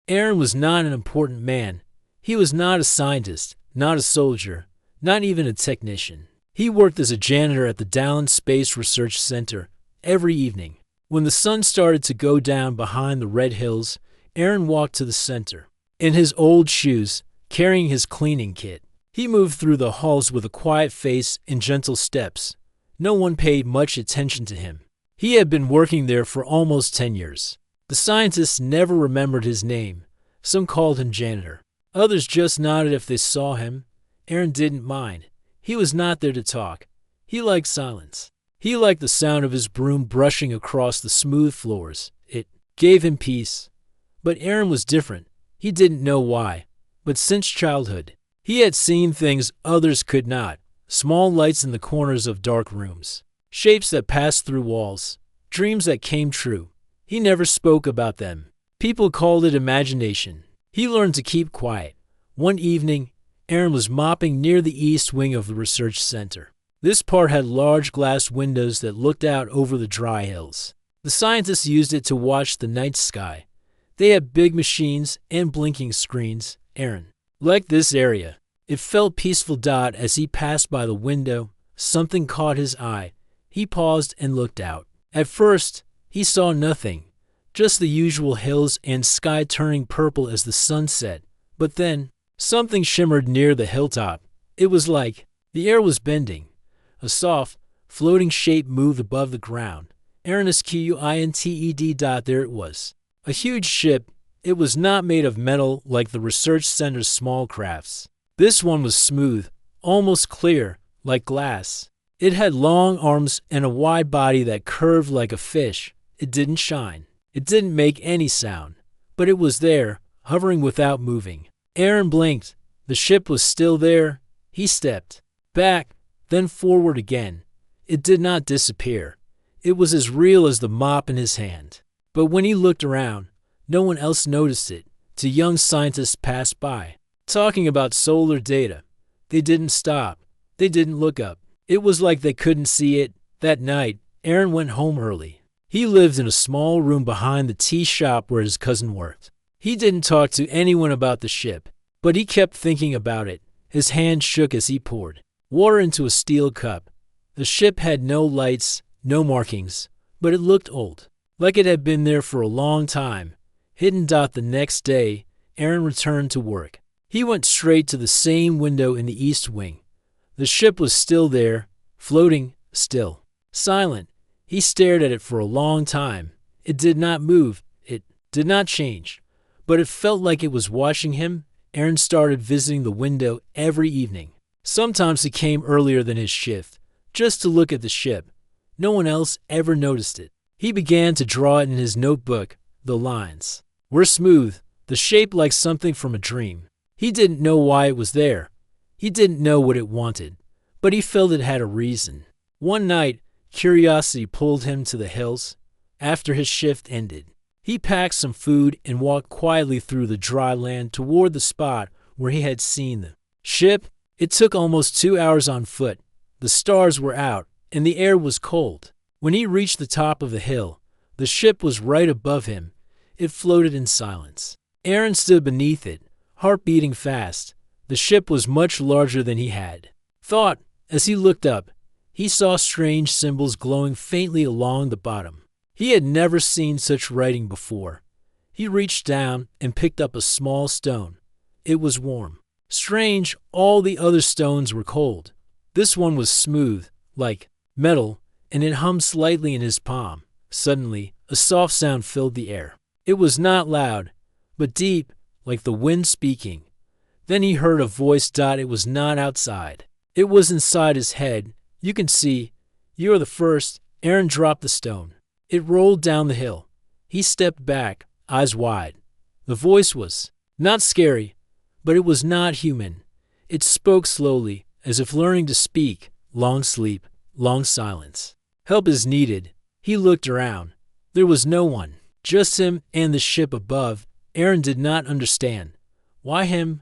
Aaron was not an important man. He was not a scientist, not a soldier, not even a technician. He worked as a janitor at the Dallas Space Research Center every evening. When the sun started to go down behind the red hills, Aaron walked to the center. In his old shoes, carrying his cleaning kit, he moved through the halls with a quiet face and gentle steps. No one paid much attention to him. He had been working there for almost 10 years. The scientists never remembered his name. Some called him Janitor. Others just nodded if they saw him. Aaron didn't mind. He was not there to talk. He liked silence. He liked the sound of his broom brushing across the smooth floors. It gave him peace. But Aaron was different. He didn't know why. But since childhood, he had seen things others could not. Small lights in the corners of dark rooms. Shapes that passed through walls. Dreams that came true. He never spoke about them. People called it imagination. He learned to keep quiet. One evening, Aaron was mopping near the east wing of the research center. This part had large glass windows that looked out over the dry hills. The scientists used it to watch the night sky. They had big machines and blinking screens. Aaron liked this area. It felt peaceful. As he passed by the window, something caught his eye. He paused and looked out. At first, he saw nothing, just the usual hills and sky turning purple as the sun set. But then, something shimmered near the hilltop. It was like the air was bending. A soft, floating shape moved above the ground. Aaron Squinted. There it was. A huge ship. It was not made of metal like the research center's small crafts. This one was smooth, almost clear, like glass. It had long arms and a wide body that curved like a fish. It didn't shine. It didn't make any sound. But it was there, hovering without moving. Aaron blinked. The ship was still there. He stepped back, then forward again. It did not disappear. It was as real as the mop in his hand. But when he looked around, no one else noticed it. Two young scientists passed by, talking about solar data. They didn't stop. They didn't look up. It was like they couldn't see it. That night, Aaron went home early. He lived in a small room behind the tea shop where his cousin worked. He didn't talk to anyone about the ship, but he kept thinking about it. His hand shook as he poured water into a steel cup. The ship had no lights, no markings, but it looked old, like it had been there for a long time. Hidden. The next day, Aaron returned to work. He went straight to the same window in the east wing. The ship was still there, floating, still, silent. He stared at it for a long time. It did not move. It did not change. But it felt like it was watching him. Aaron started visiting the window every evening. Sometimes he came earlier than his shift, just to look at the ship. No one else ever noticed it. He began to draw it in his notebook. The lines were smooth, the shape like something from a dream. He didn't know why it was there. He didn't know what it wanted, but he felt it had a reason. One night, curiosity pulled him to the hills. After his shift ended, he packed some food and walked quietly through the dry land toward the spot where he had seen the ship. It took almost 2 hours on foot. The stars were out, and the air was cold. When he reached the top of the hill, the ship was right above him. It floated in silence. Aaron stood beneath it, heart beating fast. The ship was much larger than he had thought. As he looked up, he saw strange symbols glowing faintly along the bottom. He had never seen such writing before. He reached down and picked up a small stone. It was warm. Strange, all the other stones were cold. This one was smooth, like metal, and it hummed slightly in his palm. Suddenly, a soft sound filled the air. It was not loud, but deep, like the wind speaking. Then he heard a voice. It was not outside. It was inside his head. You can see. You are the first. Aaron dropped the stone. It rolled down the hill. He stepped back, eyes wide. The voice was not scary, but it was not human. It spoke slowly, as if learning to speak. Long sleep, long silence. Help is needed. He looked around. There was no one, just him and the ship above. Aaron did not understand. Why him?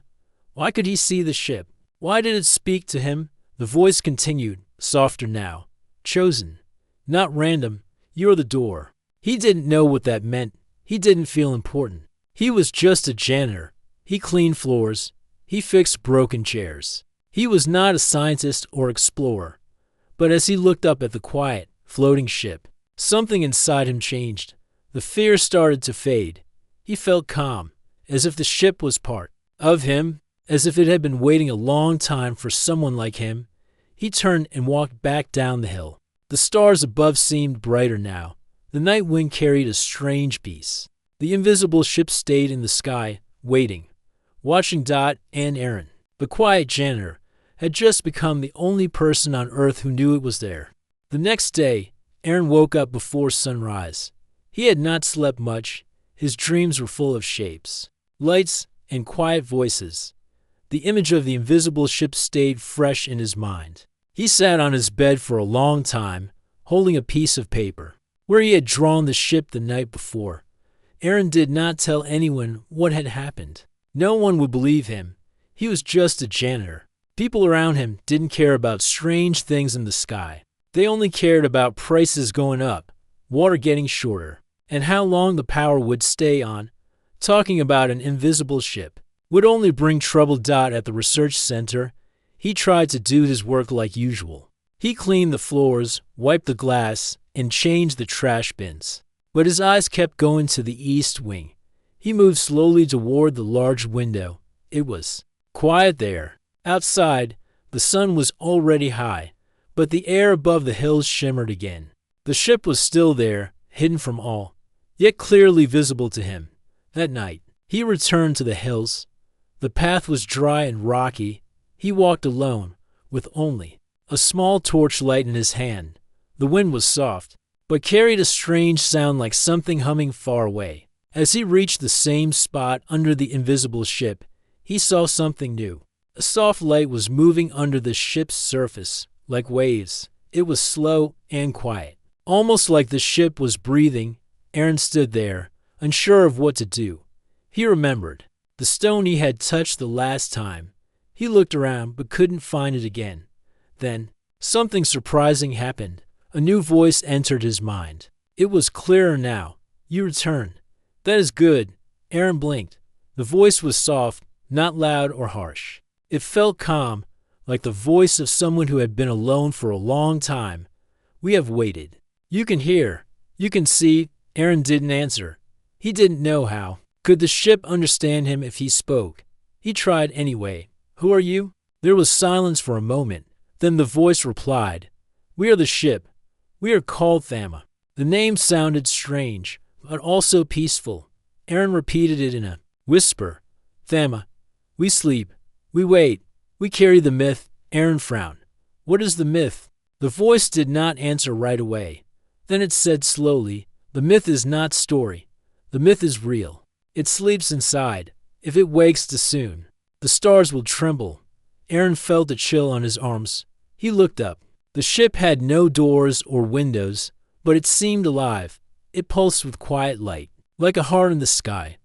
Why could he see the ship? Why did it speak to him? The voice continued, softer now. Chosen, not random. You're the door. He didn't know what that meant. He didn't feel important. He was just a janitor. He cleaned floors. He fixed broken chairs. He was not a scientist or explorer. But as he looked up at the quiet, floating ship, something inside him changed. The fear started to fade. He felt calm, as if the ship was part of him, as if it had been waiting a long time for someone like him. He turned and walked back down the hill. The stars above seemed brighter now. The night wind carried a strange peace. The invisible ship stayed in the sky, waiting, watching Dot and Aaron. The quiet janitor had just become the only person on Earth who knew it was there. The next day, Aaron woke up before sunrise. He had not slept much. His dreams were full of shapes, lights, and quiet voices. The image of the invisible ship stayed fresh in his mind. He sat on his bed for a long time, holding a piece of paper, where he had drawn the ship the night before. Aaron did not tell anyone what had happened. No one would believe him. He was just a janitor. People around him didn't care about strange things in the sky. They only cared about prices going up, water getting shorter, and how long the power would stay on. Talking about an invisible ship would only bring trouble. Dot at the research center, he tried to do his work like usual. He cleaned the floors, wiped the glass, and changed the trash bins. But his eyes kept going to the east wing. He moved slowly toward the large window. It was quiet there. Outside, the sun was already high, but the air above the hills shimmered again. The ship was still there, hidden from all, yet clearly visible to him. That night, he returned to the hills. The path was dry and rocky. He walked alone, with only a small torchlight in his hand. The wind was soft, but carried a strange sound like something humming far away. As he reached the same spot under the invisible ship, he saw something new. A soft light was moving under the ship's surface, like waves. It was slow and quiet, almost like the ship was breathing. Aaron stood there, unsure of what to do. He remembered the stone he had touched the last time. He looked around but couldn't find it again. Then, something surprising happened. A new voice entered his mind. It was clearer now. "You returned. That is good." Aaron blinked. The voice was soft, not loud or harsh. It felt calm, like the voice of someone who had been alone for a long time. "We have waited. You can hear. You can see." Aaron didn't answer. He didn't know how. Could the ship understand him if he spoke? He tried anyway. "Who are you?" There was silence for a moment. Then the voice replied, "We are the ship. We are called Thama." The name sounded strange, but also peaceful. Aaron repeated it in a whisper. "Thama. We sleep. We wait. We carry the myth." Aaron frowned. "What is the myth?" The voice did not answer right away. Then it said slowly, "The myth is not story. The myth is real. It sleeps inside. If it wakes too soon, the stars will tremble." Aaron felt a chill on his arms. He looked up. The ship had no doors or windows, but it seemed alive. It pulsed with quiet light, like a heart in the sky.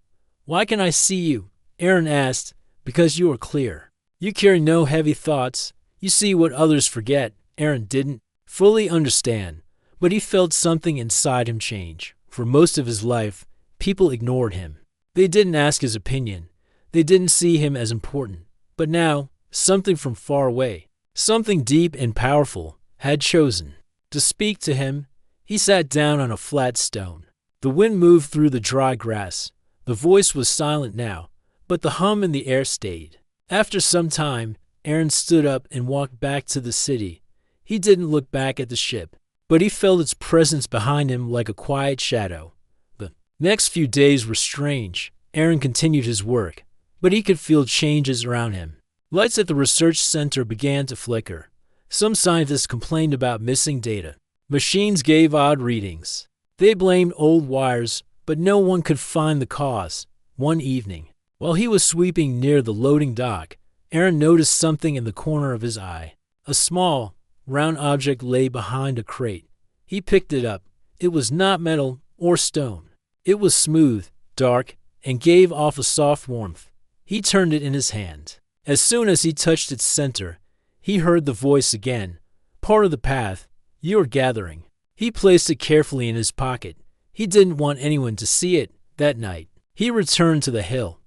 "Why can I see you?" Aaron asked. "Because you are clear. You carry no heavy thoughts. You see what others forget." Aaron didn't fully understand, but he felt something inside him change. For most of his life, people ignored him. They didn't ask his opinion. They didn't see him as important. But now, something from far away, something deep and powerful, had chosen to speak to him. He sat down on a flat stone. The wind moved through the dry grass. The voice was silent now, but the hum in the air stayed. After some time, Aaron stood up and walked back to the city. He didn't look back at the ship, but he felt its presence behind him like a quiet shadow. The next few days were strange. Aaron continued his work, but he could feel changes around him. Lights at the research center began to flicker. Some scientists complained about missing data. Machines gave odd readings. They blamed old wires, but no one could find the cause. One evening, while he was sweeping near the loading dock, Aaron noticed something in the corner of his eye. A small, round object lay behind a crate. He picked it up. It was not metal or stone. It was smooth, dark, and gave off a soft warmth. He turned it in his hand. As soon as he touched its center, he heard the voice again. "Part of the path. You are gathering." He placed it carefully in his pocket. He didn't want anyone to see it that night. He returned to the hill.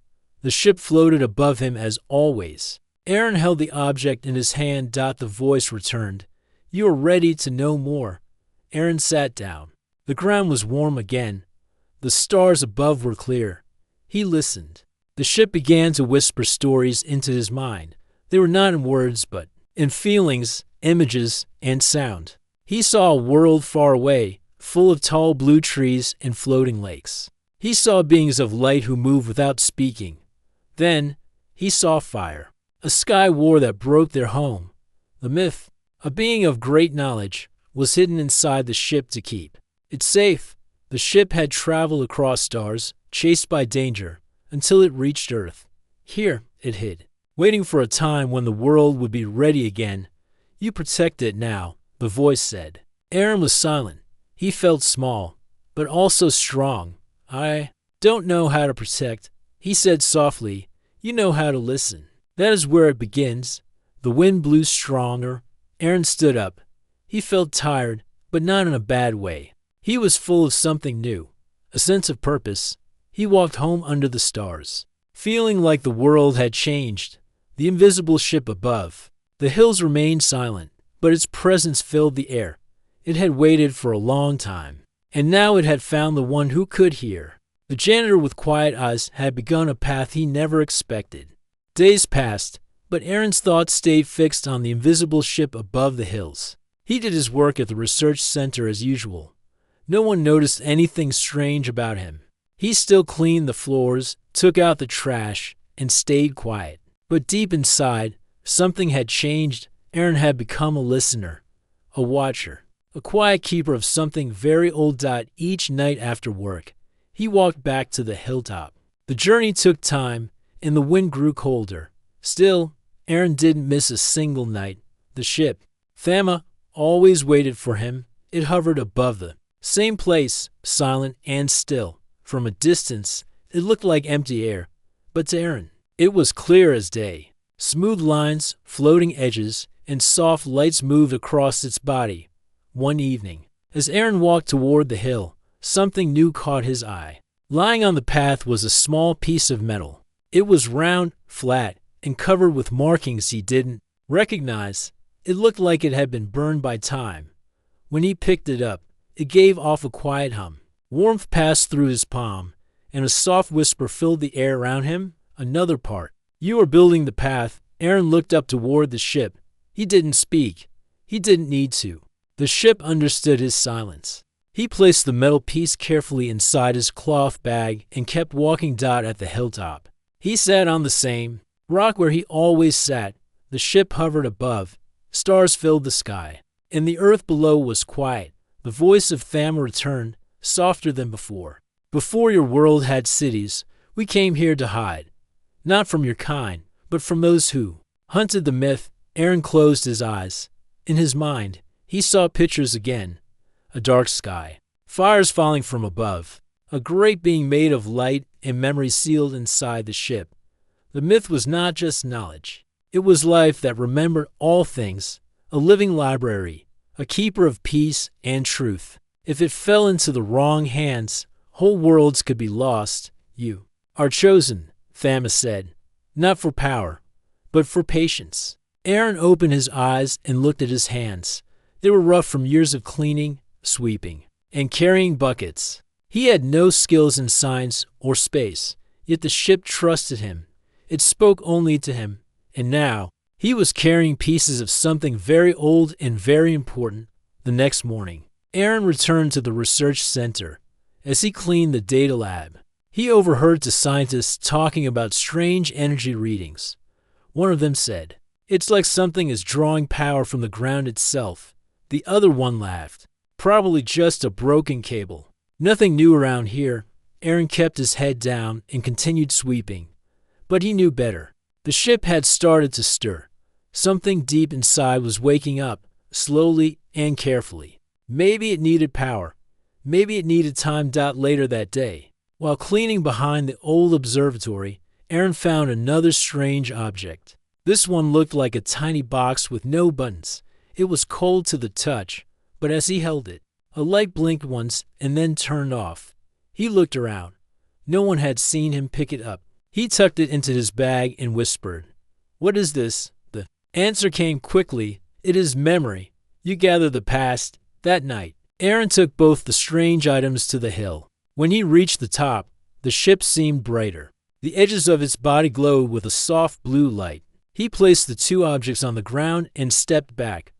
The ship floated above him as always. Aaron held the object in his hand. The voice returned. "You are ready to know more." Aaron sat down. The ground was warm again. The stars above were clear. He listened. The ship began to whisper stories into his mind. They were not in words, but in feelings, images, and sound. He saw a world far away, full of tall blue trees and floating lakes. He saw beings of light who moved without speaking. Then he saw fire, a sky war that broke their home. The myth, a being of great knowledge, was hidden inside the ship to keep it safe. The ship had traveled across stars, chased by danger, until it reached Earth. Here it hid, waiting for a time when the world would be ready again. "You protect it now," the voice said. Aaron was silent. He felt small, but also strong. "I don't know how to protect," he said softly. "You know how to listen. That is where it begins." The wind blew stronger. Aaron stood up. He felt tired, but not in a bad way. He was full of something new, a sense of purpose. He walked home under the stars, feeling like the world had changed. The invisible ship above. The hills remained silent, but its presence filled the air. It had waited for a long time, and now it had found the one who could hear. The janitor with quiet eyes had begun a path he never expected. Days passed, but Aaron's thoughts stayed fixed on the invisible ship above the hills. He did his work at the research center as usual. No one noticed anything strange about him. He still cleaned the floors, took out the trash, and stayed quiet. But deep inside, something had changed. Aaron had become a listener, a watcher, a quiet keeper of something very old. Each night after work, he walked back to the hilltop. The journey took time, and the wind grew colder. Still, Aaron didn't miss a single night. The ship, Thama, always waited for him. It hovered above the same place, silent and still. From a distance, it looked like empty air, but to Aaron, it was clear as day. Smooth lines, floating edges, and soft lights moved across its body. One evening, as Aaron walked toward the hill, something new caught his eye. Lying on the path was a small piece of metal. It was round, flat, and covered with markings he didn't recognize. It looked like it had been burned by time. When he picked it up, it gave off a quiet hum. Warmth passed through his palm, and a soft whisper filled the air around him. Another part. "You are building the path." Aaron looked up toward the ship. He didn't speak. He didn't need to. The ship understood his silence. He placed the metal piece carefully inside his cloth bag and kept walking. At the hilltop, he sat on the same rock where he always sat. The ship hovered above. Stars filled the sky, and the earth below was quiet. The voice of Thama returned, softer than before. "Before your world had cities, we came here to hide. Not from your kind, but from those who hunted the myth." Aaron closed his eyes. In his mind, he saw pictures again. A dark sky, fires falling from above, a great being made of light and memory sealed inside the ship. The myth was not just knowledge. It was life that remembered all things, a living library, a keeper of peace and truth. If it fell into the wrong hands, whole worlds could be lost. "You are chosen," Thama said, "not for power, but for patience." Aaron opened his eyes and looked at his hands. They were rough from years of cleaning, sweeping, and carrying buckets. He had no skills in science or space, yet the ship trusted him. It spoke only to him, and now he was carrying pieces of something very old and very important. The next morning, Aaron returned to the research center. As he cleaned the data lab, he overheard the scientists talking about strange energy readings. One of them said, "It's like something is drawing power from the ground itself." The other one laughed. "Probably just a broken cable." Nothing new around here. Aaron kept his head down and continued sweeping. But he knew better. The ship had started to stir. Something deep inside was waking up, slowly and carefully. Maybe it needed power. Maybe it needed time. Later that day, while cleaning behind the old observatory, Aaron found another strange object. This one looked like a tiny box with no buttons. It was cold to the touch, but as he held it, a light blinked once and then turned off. He looked around. No one had seen him pick it up. He tucked it into his bag and whispered, "What is this?" The answer came quickly. "It is memory. You gather the past." That night, Aaron took both the strange items to the hill. When he reached the top, the ship seemed brighter. The edges of its body glowed with a soft blue light. He placed the two objects on the ground and stepped back.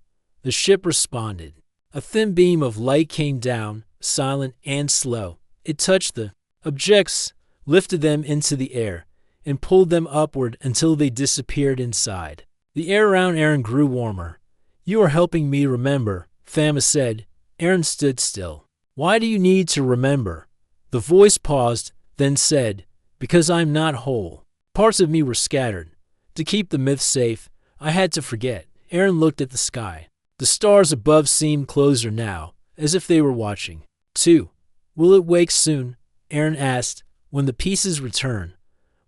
The ship responded. A thin beam of light came down, silent and slow. It touched the objects, lifted them into the air, and pulled them upward until they disappeared inside. The air around Aaron grew warmer. "You are helping me remember," Thama said. Aaron stood still. "Why do you need to remember?" The voice paused, then said, "Because I'm not whole. Parts of me were scattered. To keep the myth safe, I had to forget." Aaron looked at the sky. The stars above seemed closer now, as if they were watching. 2. "Will it wake soon?" Aaron asked. "When the pieces return.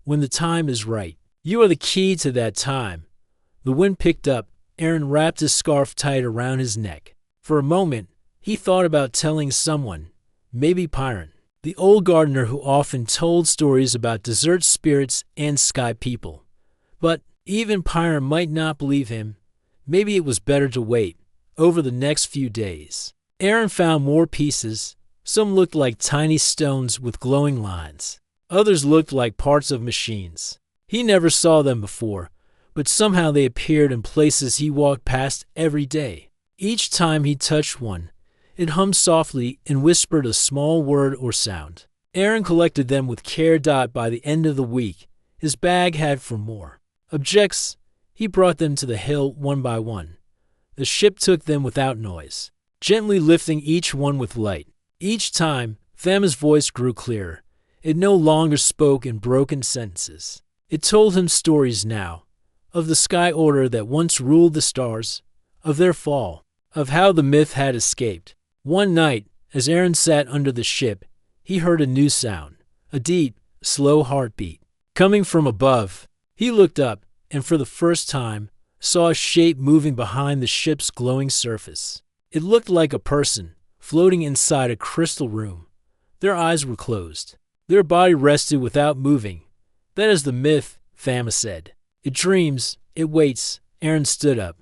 When the time is right. You are the key to that time." The wind picked up. Aaron wrapped his scarf tight around his neck. For a moment, he thought about telling someone, maybe Pyron, the old gardener who often told stories about desert spirits and sky people. But even Pyron might not believe him. Maybe it was better to wait. Over the next few days, Aaron found more pieces. Some looked like tiny stones with glowing lines. Others looked like parts of machines. He never saw them before, but somehow they appeared in places he walked past every day. Each time he touched one, it hummed softly and whispered a small word or sound. Aaron collected them with care. By the end of the week, his bag had for more objects. He brought them to the hill one by one. The ship took them without noise, gently lifting each one with light. Each time, Thama's voice grew clearer. It no longer spoke in broken sentences. It told him stories now, of the sky order that once ruled the stars, of their fall, of how the myth had escaped. One night, as Aaron sat under the ship, he heard a new sound, a deep, slow heartbeat. Coming from above, he looked up and for the first time saw a shape moving behind the ship's glowing surface. It looked like a person, floating inside a crystal room. Their eyes were closed. Their body rested without moving. "That is the myth," Thama said. "It dreams, it waits." Aaron stood up.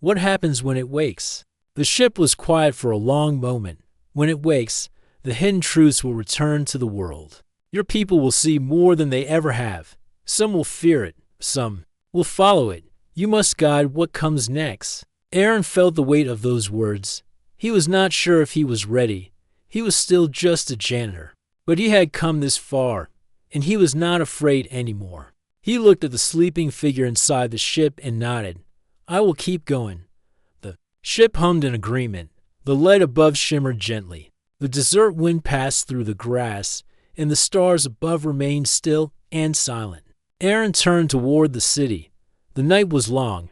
"What happens when it wakes?" The ship was quiet for a long moment. "When it wakes, the hidden truths will return to the world. Your people will see more than they ever have. Some will fear it, some will follow it. You must guide what comes next." Aaron felt the weight of those words. He was not sure if he was ready. He was still just a janitor. But he had come this far, and he was not afraid anymore. He looked at the sleeping figure inside the ship and nodded. "I will keep going." The ship hummed in agreement. The light above shimmered gently. The desert wind passed through the grass, and the stars above remained still and silent. Aaron turned toward the city. The night was long,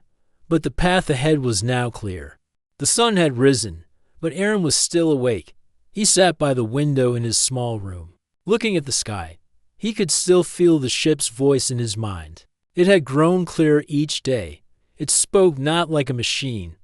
but the path ahead was now clear. The sun had risen, but Aaron was still awake. He sat by the window in his small room, looking at the sky. He could still feel the ship's voice in his mind. It had grown clearer each day. It spoke not like a machine,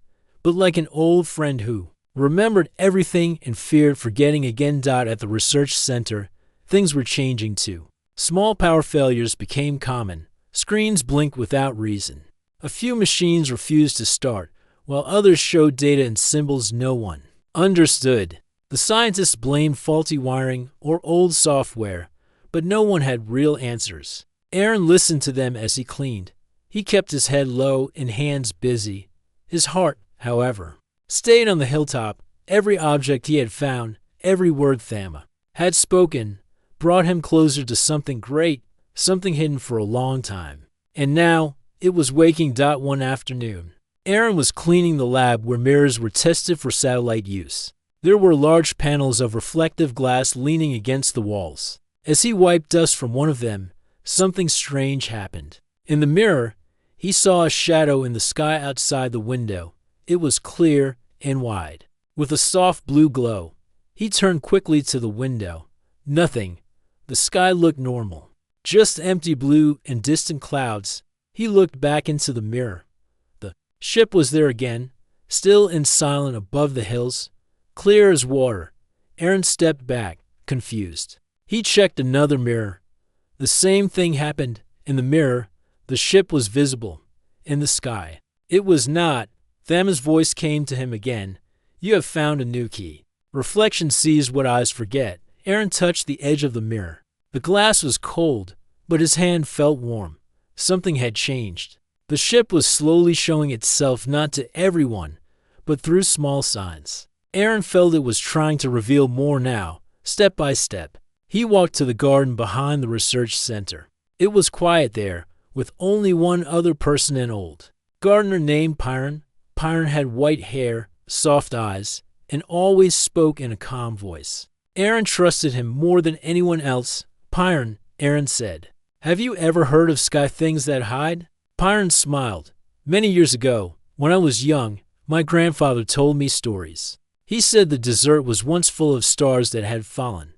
but like an old friend who remembered everything and feared forgetting again. At the research center, things were changing too. Small power failures became common. Screens blinked without reason. A few machines refused to start, while others showed data and symbols no one understood. The scientists blamed faulty wiring or old software, but no one had real answers. Aaron listened to them as he cleaned. He kept his head low and hands busy. His heart, however, stayed on the hilltop. Every object he had found, every word Thama had spoken, brought him closer to something great, something hidden for a long time. And now, it was waking. One afternoon, Aaron was cleaning the lab where mirrors were tested for satellite use. There were large panels of reflective glass leaning against the walls. As he wiped dust from one of them, something strange happened. In the mirror, he saw a shadow in the sky outside the window. It was clear and wide, with a soft blue glow. He turned quickly to the window. Nothing. The sky looked normal. Just empty blue and distant clouds. He looked back into the mirror. The ship was there again, still and silent above the hills, clear as water. Aaron stepped back, confused. He checked another mirror. The same thing happened. In the mirror, the ship was visible. In the sky, it was not. Thama's voice came to him again. You have found a new key. Reflection sees what eyes forget. Aaron touched the edge of the mirror. The glass was cold, but his hand felt warm. Something had changed. The ship was slowly showing itself not to everyone, but through small signs. Aaron felt it was trying to reveal more now, step by step. He walked to the garden behind the research center. It was quiet there, with only one other person, an old gardener named Pyron. Pyron had white hair, soft eyes, and always spoke in a calm voice. Aaron trusted him more than anyone else. Pyron, Aaron said, have you ever heard of sky things that hide? Pyron smiled. Many years ago, when I was young, my grandfather told me stories. He said the desert was once full of stars that had fallen.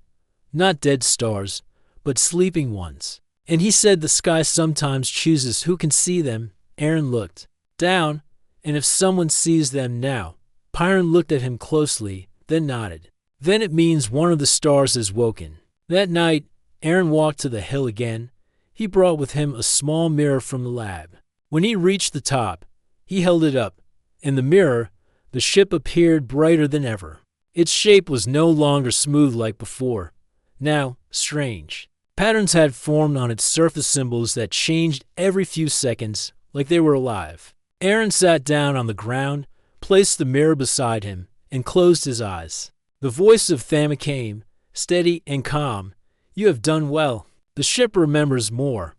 Not dead stars, but sleeping ones. And he said the sky sometimes chooses who can see them. Aaron looked down, and if someone sees them now, Pyron looked at him closely, then nodded. Then it means one of the stars has woken. That night, Aaron walked to the hill again. He brought with him a small mirror from the lab. When he reached the top, he held it up. In the mirror, the ship appeared brighter than ever. Its shape was no longer smooth like before. Now, strange patterns had formed on its surface, symbols that changed every few seconds, like they were alive. Aaron sat down on the ground, placed the mirror beside him, and closed his eyes. The voice of Thama came, steady and calm. You have done well. The ship remembers more.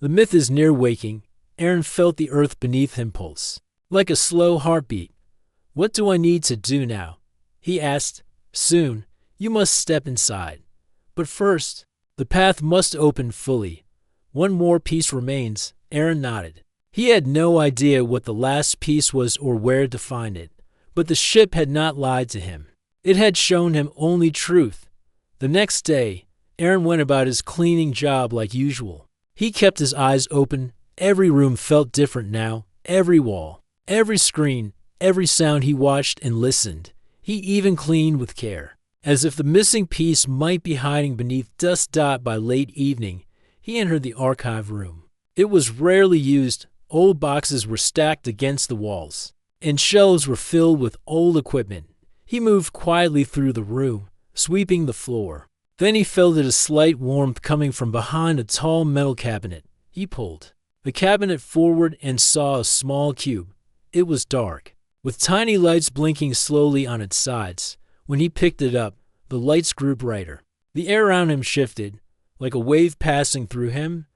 The myth is near waking. Aaron felt the earth beneath him pulse, like a slow heartbeat. What do I need to do now? He asked. Soon, you must step inside. But first, the path must open fully. One more piece remains. Aaron nodded. He had no idea what the last piece was or where to find it, but the ship had not lied to him. It had shown him only truth. The next day, Aaron went about his cleaning job like usual. He kept his eyes open. Every room felt different now. Every wall, every screen, every sound he watched and listened. He even cleaned with care, as if the missing piece might be hiding beneath dust. By late evening, he entered the archive room. It was rarely used. Old boxes were stacked against the walls, and shelves were filled with old equipment. He moved quietly through the room, sweeping the floor. Then he felt a slight warmth coming from behind a tall metal cabinet. He pulled the cabinet forward and saw a small cube. It was dark, with tiny lights blinking slowly on its sides. When he picked it up, the lights grew brighter. The air around him shifted, like a wave passing through him.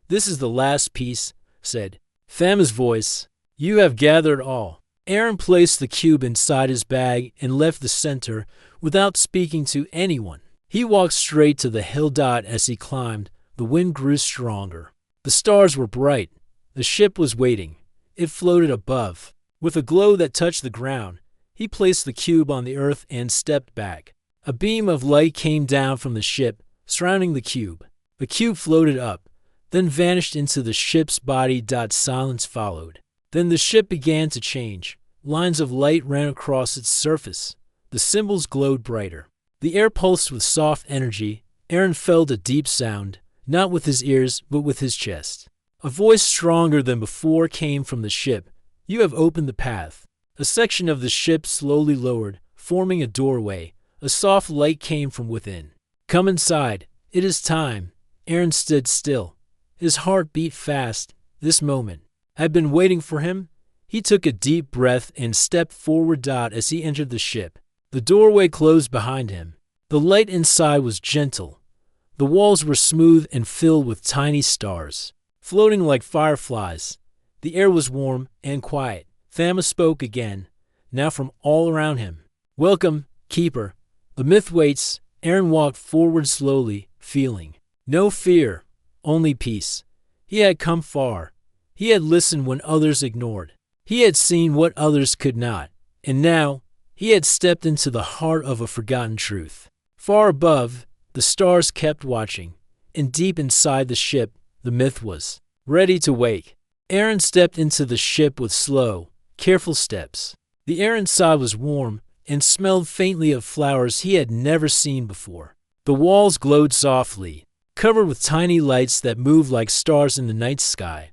This is the last piece, said Thama's voice. You have gathered all. Aaron placed the cube inside his bag and left the center without speaking to anyone. He walked straight to the hill. As he climbed, the wind grew stronger. The stars were bright. The ship was waiting. It floated above. With a glow that touched the ground, he placed the cube on the earth and stepped back. A beam of light came down from the ship, surrounding the cube. The cube floated up, then vanished into the ship's body. Silence followed. Then the ship began to change. Lines of light ran across its surface. The symbols glowed brighter. The air pulsed with soft energy. Aaron felt a deep sound, not with his ears, but with his chest. A voice stronger than before came from the ship. You have opened the path. A section of the ship slowly lowered, forming a doorway. A soft light came from within. Come inside. It is time. Aaron stood still. His heart beat fast. This moment had been waiting for him. He took a deep breath and stepped forward. As he entered the ship, the doorway closed behind him. The light inside was gentle. The walls were smooth and filled with tiny stars, floating like fireflies. The air was warm and quiet. Thama spoke again, now from all around him. Welcome, Keeper. The myth waits. Aaron walked forward slowly, feeling no fear, only peace. He had come far. He had listened when others ignored. He had seen what others could not. And now, he had stepped into the heart of a forgotten truth. Far above, the stars kept watching, and deep inside the ship, the myth was ready to wake. Aaron stepped into the ship with slow, careful steps. The air inside was warm and smelled faintly of flowers he had never seen before. The walls glowed softly, covered with tiny lights that moved like stars in the night sky.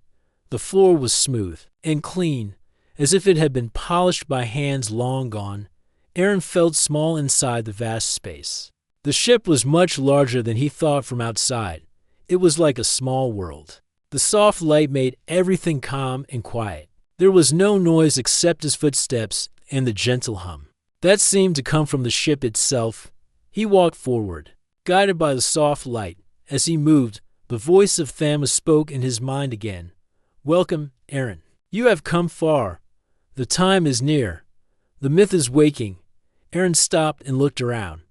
The floor was smooth and clean, as if it had been polished by hands long gone. Aaron felt small inside the vast space. The ship was much larger than he thought from outside. It was like a small world. The soft light made everything calm and quiet. There was no noise except his footsteps and the gentle hum that seemed to come from the ship itself. He walked forward, guided by the soft light. As he moved, the voice of Thama spoke in his mind again. "Welcome, Aaron. You have come far. The time is near. The myth is waking." Aaron stopped and looked around.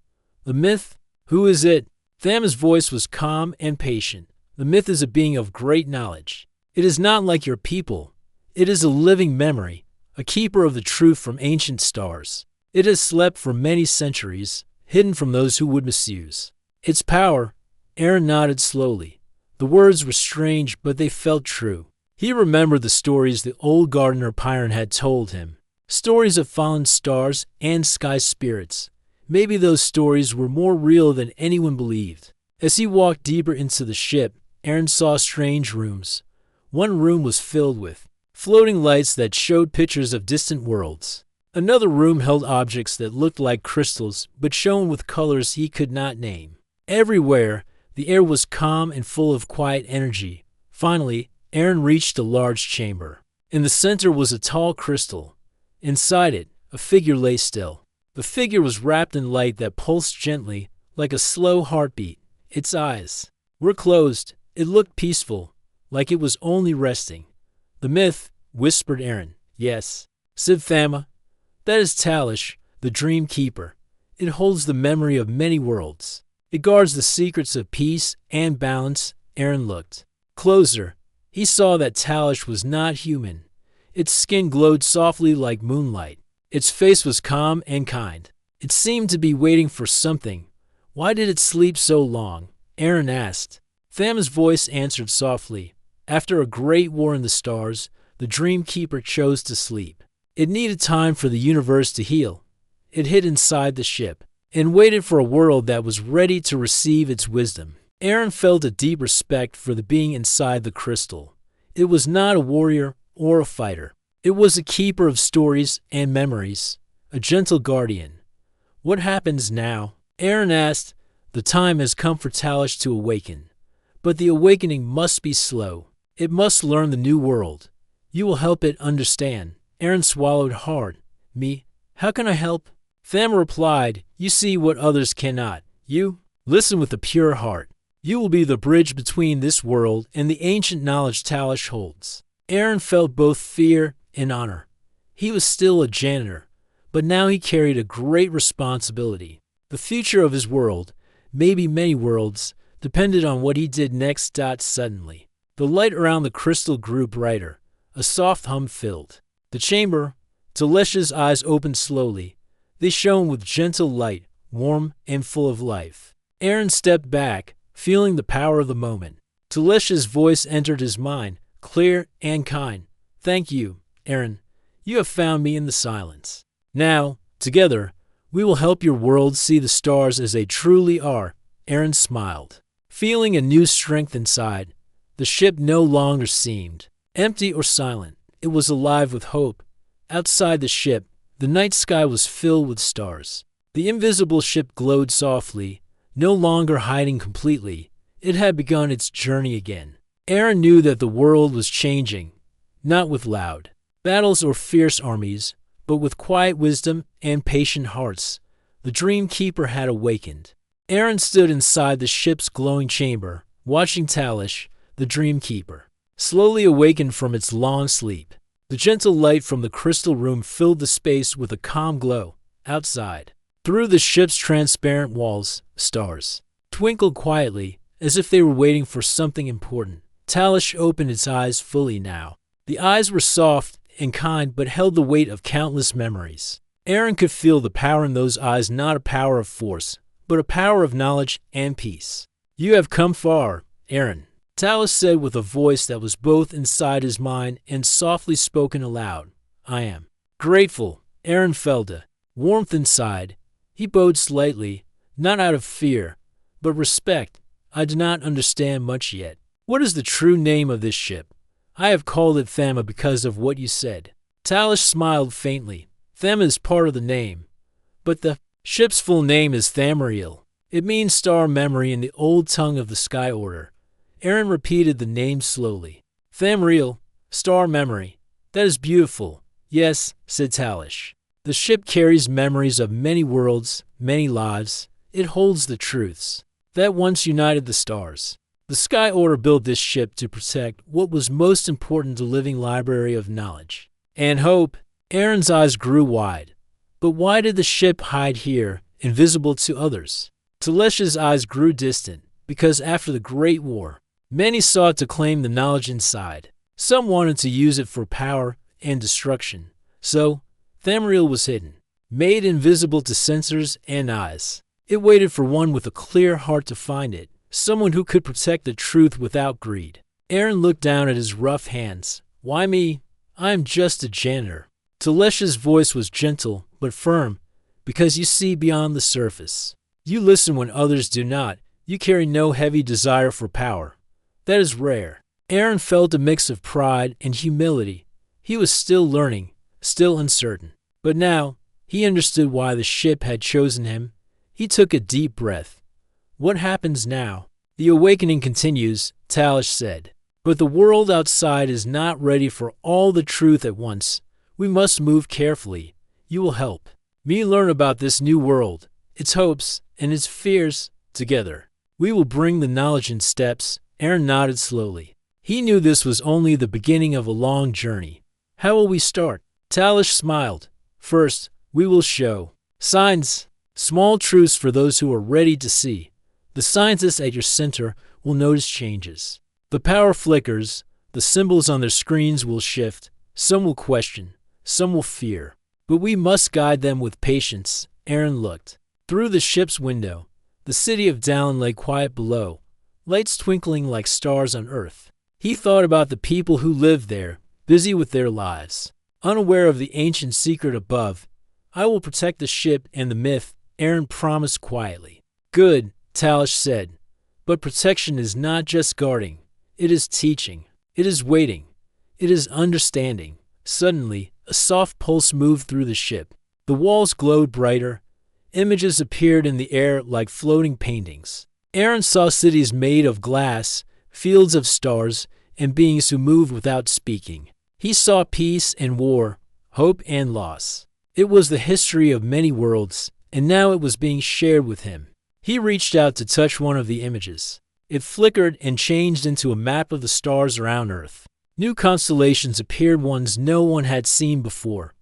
"The myth? Who is it?" Thama's voice was calm and patient. "The myth is a being of great knowledge. It is not like your people. It is a living memory, a keeper of the truth from ancient stars. It has slept for many centuries, hidden from those who would misuse its power." Aaron nodded slowly. The words were strange, but they felt true. He remembered the stories the old gardener Pyron had told him. Stories of fallen stars and sky spirits. Maybe those stories were more real than anyone believed. As he walked deeper into the ship, Aaron saw strange rooms. One room was filled with floating lights that showed pictures of distant worlds. Another room held objects that looked like crystals but shone with colors he could not name. Everywhere, the air was calm and full of quiet energy. Finally, Aaron reached a large chamber. In the center was a tall crystal. Inside it, a figure lay still. The figure was wrapped in light that pulsed gently, like a slow heartbeat. Its eyes were closed. It looked peaceful, like it was only resting. "The myth," whispered Aaron. "Yes," said Thama. "That is Talish, the Dream Keeper. It holds the memory of many worlds. It guards the secrets of peace and balance." Aaron looked closer. He saw that Talish was not human. Its skin glowed softly like moonlight. Its face was calm and kind. It seemed to be waiting for something. "Why did it sleep so long?" Aaron asked. Thama's voice answered softly. "After a great war in the stars, the Dream Keeper chose to sleep. It needed time for the universe to heal. It hid inside the ship and waited for a world that was ready to receive its wisdom." Aaron felt a deep respect for the being inside the crystal. It was not a warrior or a fighter. It was a keeper of stories and memories, a gentle guardian. "What happens now?" Aaron asked. "The time has come for Talish to awaken. But the awakening must be slow. It must learn the new world. You will help it understand." Aaron swallowed hard. "Me? How can I help?" Thama replied, "You see what others cannot. You listen with a pure heart. You will be the bridge between this world and the ancient knowledge Talish holds." Aaron felt both fear and honor. He was still a janitor, but now he carried a great responsibility. The future of his world, maybe many worlds, depended on what he did next. Suddenly, the light around the crystal grew brighter. A soft hum filled the chamber. Talish's eyes opened slowly. They shone with gentle light, warm and full of life. Aaron stepped back, feeling the power of the moment. Talish's voice entered his mind, clear and kind. "Thank you, Aaron. You have found me in the silence. Now, together, we will help your world see the stars as they truly are." Aaron smiled, feeling a new strength inside. The ship no longer seemed empty or silent. It was alive with hope. Outside the ship, the night sky was filled with stars. The invisible ship glowed softly, no longer hiding completely. It had begun its journey again. Aaron knew that the world was changing, not with loud battles or fierce armies, but with quiet wisdom and patient hearts. The Dream Keeper had awakened. Aaron stood inside the ship's glowing chamber, watching Talish, the Dream Keeper, slowly awaken from its long sleep. The gentle light from the crystal room filled the space with a calm glow. Outside, through the ship's transparent walls, stars twinkled quietly, as if they were waiting for something important. Talish opened its eyes fully now. The eyes were soft and kind, but held the weight of countless memories. Aaron could feel the power in those eyes, not a power of force, but a power of knowledge and peace. "You have come far, Aaron," Talish said with a voice that was both inside his mind and softly spoken aloud. "I am grateful." Aaron felt a warmth inside. He bowed slightly, not out of fear, but respect. I do not understand much yet. What is the true name of this ship? I have called it Thama because of what you said. Talish smiled faintly. Thama is part of the name, but the ship's full name is Thamariel. It means star memory in the old tongue of the Sky Order. Aaron repeated the name slowly. Thamariel, star memory. That is beautiful. Yes, said Talish. The ship carries memories of many worlds, many lives. It holds the truths that once united the stars. The Sky Order built this ship to protect what was most important to living library of knowledge. And hope. Aaron's eyes grew wide. But why did the ship hide here, invisible to others? Talesh's eyes grew distant, because after the Great War, many sought to claim the knowledge inside. Some wanted to use it for power and destruction. So, Thamariel was hidden, made invisible to sensors and eyes. It waited for one with a clear heart to find it, someone who could protect the truth without greed. Aaron looked down at his rough hands. Why me? I am just a janitor. Talesh's voice was gentle but firm, because you see beyond the surface. You listen when others do not. You carry no heavy desire for power. That is rare. Aaron felt a mix of pride and humility. He was still learning, still uncertain. But now, he understood why the ship had chosen him. He took a deep breath. What happens now? The awakening continues, Talish said. But the world outside is not ready for all the truth at once. We must move carefully. You will help me learn about this new world, its hopes and its fears, together. We will bring the knowledge in steps. Aaron nodded slowly. He knew this was only the beginning of a long journey. How will we start? Talish smiled. First, we will show signs, small truths for those who are ready to see. The scientists at your center will notice changes. The power flickers, the symbols on their screens will shift. Some will question, some will fear. But we must guide them with patience. Aaron looked through the ship's window. The city of Dallin lay quiet below, lights twinkling like stars on Earth. He thought about the people who lived there, busy with their lives, unaware of the ancient secret above. I will protect the ship and the myth, Aaron promised quietly. Good, Talish said. But protection is not just guarding. It is teaching. It is waiting. It is understanding. Suddenly, a soft pulse moved through the ship. The walls glowed brighter. Images appeared in the air like floating paintings. Aaron saw cities made of glass, fields of stars, and beings who moved without speaking. He saw peace and war, hope and loss. It was the history of many worlds, and now it was being shared with him. He reached out to touch one of the images. It flickered and changed into a map of the stars around Earth. New constellations appeared, ones no one had seen before.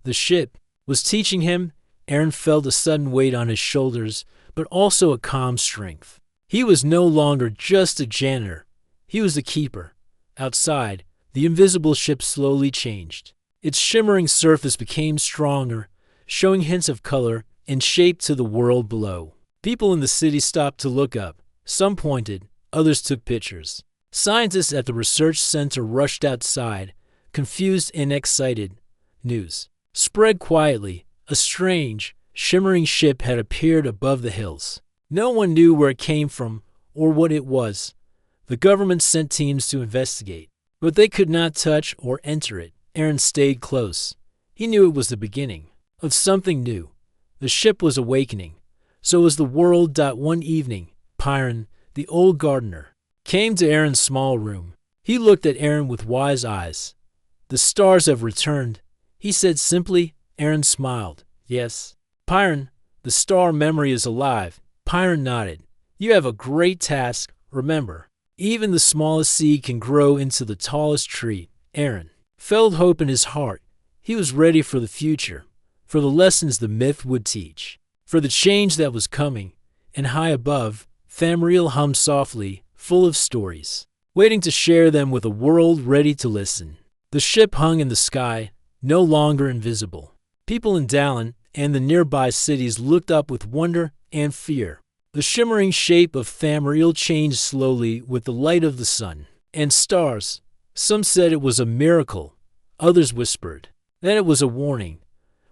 The ship was teaching him. Aaron felt a sudden weight on his shoulders, but also a calm strength. He was no longer just a janitor. He was the keeper. Outside, the invisible ship slowly changed. Its shimmering surface became stronger, showing hints of color and shape to the world below. People in the city stopped to look up. Some pointed, others took pictures. Scientists at the research center rushed outside, confused and excited. News spread quietly. A strange, shimmering ship had appeared above the hills. No one knew where it came from or what it was. The government sent teams to investigate, but they could not touch or enter it. Aaron stayed close. He knew it was the beginning of something new. The ship was awakening. So was the world. One evening, Pyron, the old gardener, came to Aaron's small room. He looked at Aaron with wise eyes. The stars have returned, he said simply. Aaron smiled. Yes. Pyron, the star memory is alive. Pyron nodded. You have a great task. Remember, even the smallest seed can grow into the tallest tree. Aaron felt hope in his heart. He was ready for the future, for the lessons the myth would teach, for the change that was coming. And high above, Thamariel hummed softly, full of stories, waiting to share them with a world ready to listen. The ship hung in the sky, no longer invisible. People in Dallin and the nearby cities looked up with wonder and fear. The shimmering shape of Thamariel changed slowly with the light of the sun and stars. Some said it was a miracle. Others whispered that it was a warning.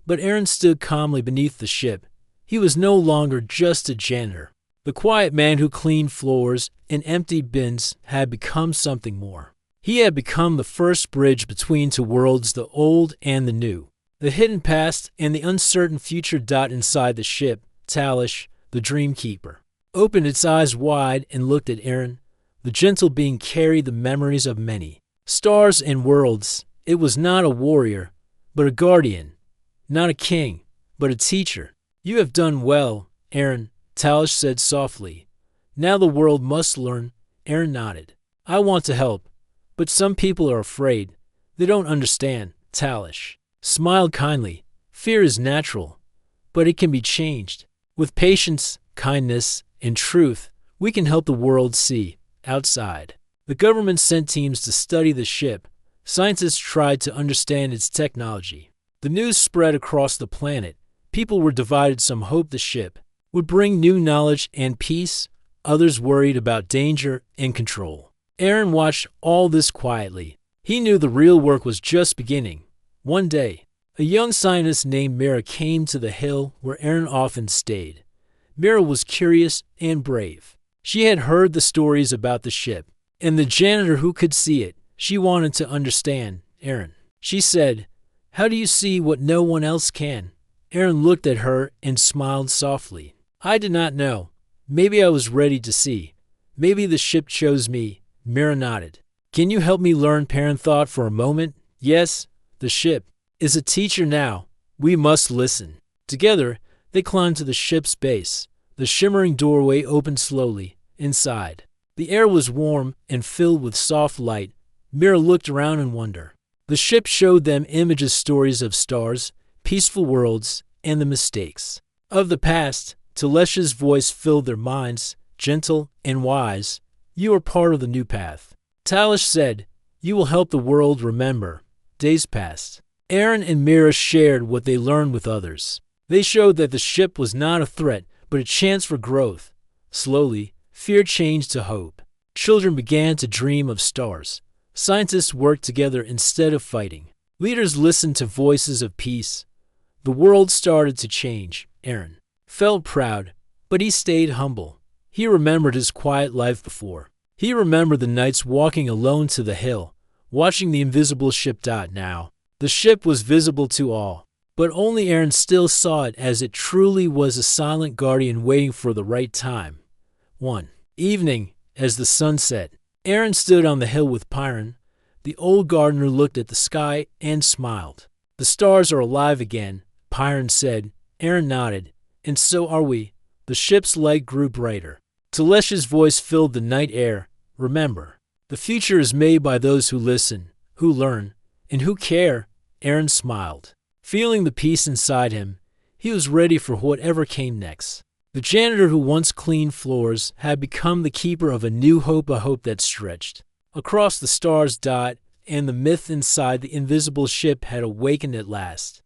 But Aaron stood calmly beneath the ship. He was no longer just a janitor. The quiet man who cleaned floors and emptied bins had become something more. He had become the first bridge between two worlds, the old and the new, the hidden past and the uncertain future. Inside the ship, Talish, the dreamkeeper, opened its eyes wide and looked at Aaron. The gentle being carried the memories of many stars and worlds. It was not a warrior, but a guardian, not a king, but a teacher. You have done well, Aaron, Talish said softly. Now the world must learn. Aaron nodded. I want to help, but some people are afraid. They don't understand. Talish smiled kindly. Fear is natural, but it can be changed. With patience, kindness, and truth, we can help the world see outside. The government sent teams to study the ship. Scientists tried to understand its technology. The news spread across the planet. People were divided. Some hoped the ship would bring new knowledge and peace. Others worried about danger and control. Aaron watched all this quietly. He knew the real work was just beginning. One day, a young scientist named Mira came to the hill where Aaron often stayed. Mira was curious and brave. She had heard the stories about the ship and the janitor who could see it. She wanted to understand Aaron. She said, "How do you see what no one else can?" Aaron looked at her and smiled softly. "I did not know. Maybe I was ready to see. Maybe the ship chose me." Mira nodded. "Can you help me learn?" Aaron thought for a moment. Yes, the ship is a teacher now. We must listen. Together, they climbed to the ship's base. The shimmering doorway opened slowly. Inside, the air was warm and filled with soft light. Mira looked around in wonder. The ship showed them images, stories of stars, peaceful worlds, and the mistakes of the past. Talesh's voice filled their minds, gentle and wise. "You are part of the new path," Talish said. "You will help the world remember." Days passed. Aaron and Mira shared what they learned with others. They showed that the ship was not a threat, but a chance for growth. Slowly, fear changed to hope. Children began to dream of stars. Scientists worked together instead of fighting. Leaders listened to voices of peace. The world started to change. Aaron felt proud, but he stayed humble. He remembered his quiet life before. He remembered the nights walking alone to the hill, watching the invisible ship. Now, the ship was visible to all, but only Aaron still saw it as it truly was, a silent guardian waiting for the right time. One evening, as the sun set, Aaron stood on the hill with Pyron. The old gardener looked at the sky and smiled. "The stars are alive again," Pyron said. Aaron nodded. "And so are we." The ship's light grew brighter. Talesh's voice filled the night air. "Remember, the future is made by those who listen, who learn, and who care." Aaron smiled. Feeling the peace inside him, he was ready for whatever came next. The janitor who once cleaned floors had become the keeper of a new hope, a hope that stretched across the stars. And the myth inside the invisible ship had awakened at last.